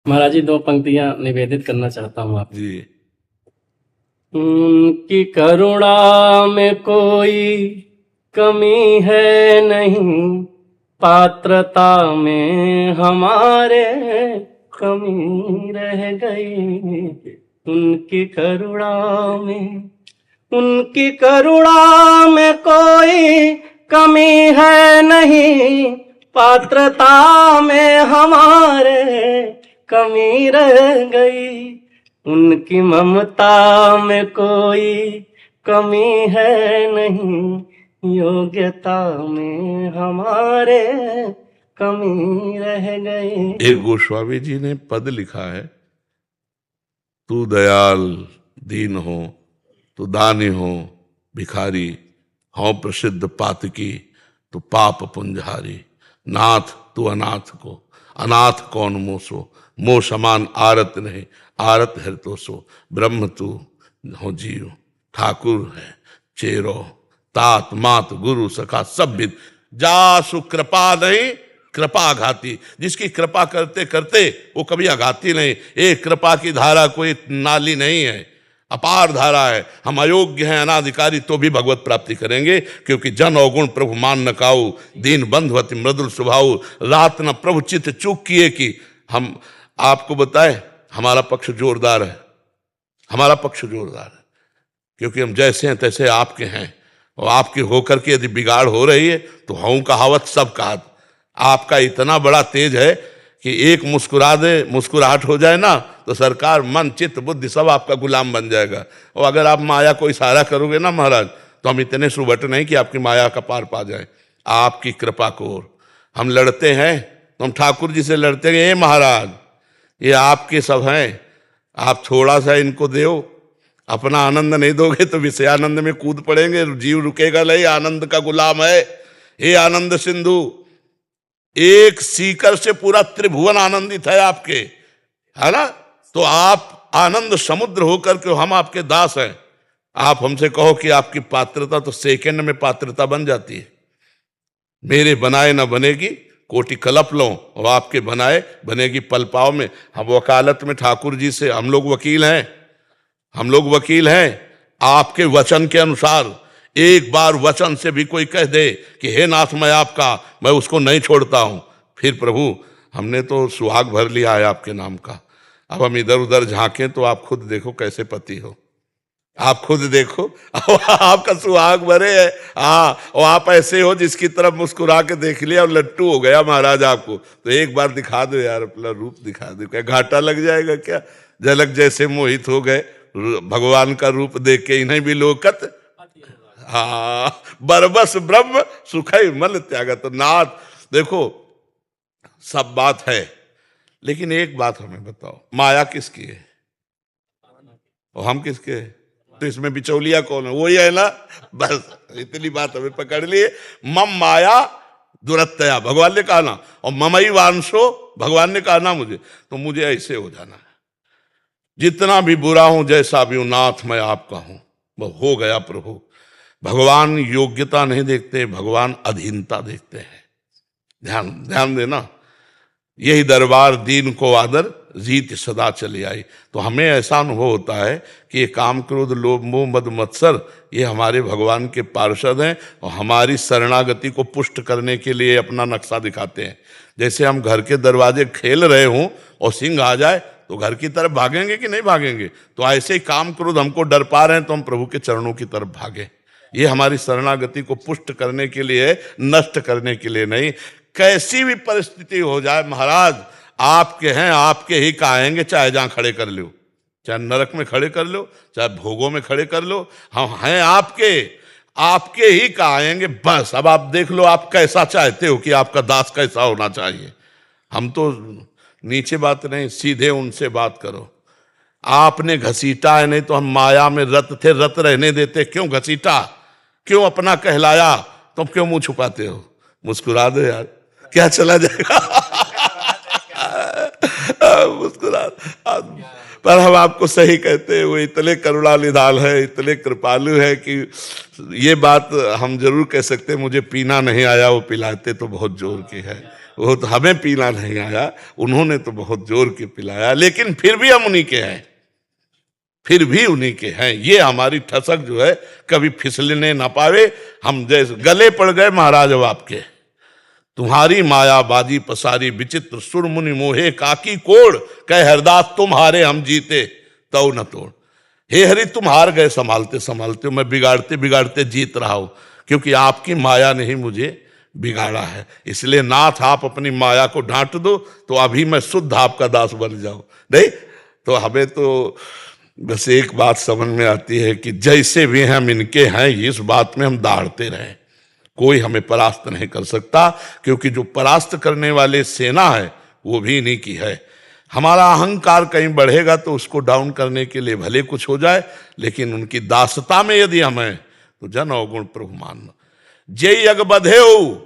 महाराज जी 2 पंक्तियां निवेदित करना चाहता हूँ आप जी। उनकी करुणा में कोई कमी है नहीं, पात्रता में हमारे कमी रह गई। उनकी करुणा में कोई कमी है नहीं, पात्रता में हमारे कमी रह गई। उनकी ममता में कोई कमी है नहीं, योग्यता में हमारे कमी रह गई। एक गोस्वामी जी ने पद लिखा है, तू दयाल दीन हो, तू दानी हो भिखारी, हो प्रसिद्ध पातकी, तू पाप पुंजहारी। नाथ तू अनाथ को, अनाथ कौन मोसो, मोह समान आरत नहीं, आरत है तो सो। ब्रह्म तू हो जीव, ठाकुर है चेरो, तात मात गुरु सखा सब विद। जासु कृपा नहीं कृपा आघाती, जिसकी कृपा करते करते वो कभी आघाती नहीं। एक कृपा की धारा कोई नाली नहीं है, अपार धारा है। हम अयोग्य हैं, अनाधिकारी, तो भी भगवत प्राप्ति करेंगे, क्योंकि जन अवगुण प्रभु मान न काऊ, दीन बंधुवति मृदुल स्वभाव। रात न प्रभु चित्त चूक किए कि हम आपको बताए, हमारा पक्ष जोरदार है, हमारा पक्ष जोरदार है, क्योंकि हम जैसे हैं तैसे आपके हैं। और आपके होकर के यदि बिगाड़ हो रही है तो हूं कहावत सब कहा। आपका इतना बड़ा तेज है कि एक मुस्कुरा दे, मुस्कुराहट हो जाए ना, तो सरकार मन चित्त बुद्धि सब आपका गुलाम बन जाएगा। और अगर आप माया को इशारा करोगे ना महाराज, तो हम इतने सुबट नहीं कि आपकी माया का पार पा जाए। आपकी कृपा को हम लड़ते हैं, तो हम ठाकुर जी से लड़ते हैं, महाराज ये आपके सब हैं, आप थोड़ा सा इनको दो, अपना आनंद नहीं दोगे तो विषयानंद में कूद पड़ेंगे, जीव रुकेगा नहीं, आनंद का गुलाम है। हे आनंद सिंधु, एक सीकर से पूरा त्रिभुवन आनंदित है आपके, है ना। तो आप आनंद समुद्र होकर के हम आपके दास हैं। आप हमसे कहो कि आपकी पात्रता, तो सेकंड में पात्रता बन जाती है। मेरे बनाए ना बनेगी कोटि कलप लो, और आपके बनाए बनेगी पल पाव में। हम वकालत में ठाकुर जी से, हम लोग वकील हैं, हम लोग वकील हैं आपके वचन के अनुसार। एक बार वचन से भी कोई कह दे कि हे नाथ मैं आपका, मैं उसको नहीं छोड़ता हूं। फिर प्रभु हमने तो सुहाग भर लिया है आपके नाम का। अब हम इधर उधर झांकें तो आप खुद देखो कैसे पति हो, आप खुद देखो आपका सुहाग भरे है। हाँ, और आप ऐसे हो जिसकी तरफ मुस्कुरा के देख लिया और लट्टू हो गया महाराज आपको। तो एक बार दिखा दो यार, अपना रूप दिखा दो, क्या घाटा लग जाएगा क्या। झलक जैसे मोहित हो गए भगवान का रूप देख के, इन्हें भी लोकत हाँ बरबस ब्रह्म सुखई मल त्यागत। नाथ देखो सब बात है, लेकिन एक बात हमें बताओ, माया किसकी है और हम किसके हैं? तो इसमें बिचौलिया कौन है? वही है ना। बस इतनी बात हमें पकड़ लिए। मम माया दुरत्तया भगवान ने कहा ना, और ममई वांशो भगवान ने कहा ना मुझे, तो मुझे ऐसे हो जाना है। जितना भी बुरा हूं, जैसा भी हूं, नाथ मैं आपका हूं, वो हो गया प्रभु। भगवान योग्यता नहीं देखते, भगवान अधीनता देखते हैं। ध्यान ध्यान देना। यही दरबार दीन को आदर, जीत सदा चली आई। तो हमें ऐसा अनुभव होता है कि ये काम क्रोध लोभ मोह मद मत्सर, ये हमारे भगवान के पार्षद हैं और हमारी शरणागति को पुष्ट करने के लिए अपना नक्शा दिखाते हैं। जैसे हम घर के दरवाजे खेल रहे हों और सिंह आ जाए तो घर की तरफ भागेंगे कि नहीं भागेंगे? तो ऐसे ही काम क्रोध हमको डर पा रहे हैं तो हम प्रभु के चरणों की तरफ भागे। ये हमारी शरणागति को पुष्ट करने के लिए, नष्ट करने के लिए नहीं। कैसी भी परिस्थिति हो जाए महाराज, आपके हैं, आपके ही कहेंगे, चाहे जहां खड़े कर लो, चाहे नरक में खड़े कर लो, चाहे भोगों में खड़े कर लो, हम हैं आपके, आपके ही कहेंगे। बस अब आप देख लो आप कैसा चाहते हो कि आपका दास कैसा होना चाहिए। हम तो नीचे बात नहीं, सीधे उनसे बात करो। आपने घसीटा है, नहीं तो हम माया में रत थे, रत रहने देते। क्यों घसीटा, क्यों अपना कहलाया, तुम क्यों मुंह छुपाते हो? मुस्कुरा दो यार, क्या चला जाएगा। मुस्कुरा। पर हम आपको सही कहते हैं, वो इतने करुणा निधान है, इतने कृपालु है कि ये बात हम जरूर कह सकते हैं, मुझे पीना नहीं आया वो पिलाते तो बहुत जोर की है। वो तो हमें पीना नहीं आया, उन्होंने तो बहुत जोर के पिलाया, लेकिन फिर भी हम उन्हीं के हैं, फिर भी उन्हीं के हैं। ये हमारी ठसक जो है कभी फिसलने ना पावे। हम जैसे गले पड़ गए महाराज अब आपके, तुम्हारी माया बाजी पसारी विचित्र सुर मुनि मोहे काकी कोड़, कह हरदास तुम हारे हम जीते तो न तोड़। हे हरि तुम हार गए संभालते संभालते, मैं बिगाड़ते बिगाड़ते जीत रहा हूं, क्योंकि आपकी माया ने ही मुझे बिगाड़ा है। इसलिए नाथ आप अपनी माया को डांट दो तो अभी मैं शुद्ध आपका दास बन जाऊं। नहीं तो हमें तो बस एक बात समझ में आती है कि जैसे भी हम इनके हैं, इस बात में हम दाढ़ते रहें, कोई हमें परास्त नहीं कर सकता, क्योंकि जो परास्त करने वाले सेना है वो भी इन्हीं की है। हमारा अहंकार कहीं बढ़ेगा तो उसको डाउन करने के लिए भले कुछ हो जाए, लेकिन उनकी दासता में यदि हम हैं तो जन अवगुण प्रभु मान। जय यग बधेऊ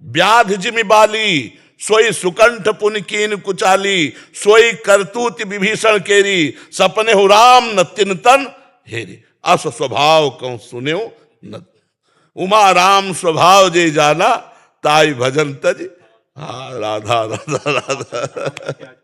व्याध जिमि बाली, सोई सुकंठ पुन कीन कुचाली, सोई करतूत विभीषण केरी, सपने हो राम न तिन तन हेरी, अस स्वभाव कौ सुन्यो न। उमा राम स्वभाव जे जाना, ताई भजन तज। हाँ राधा राधा राधा।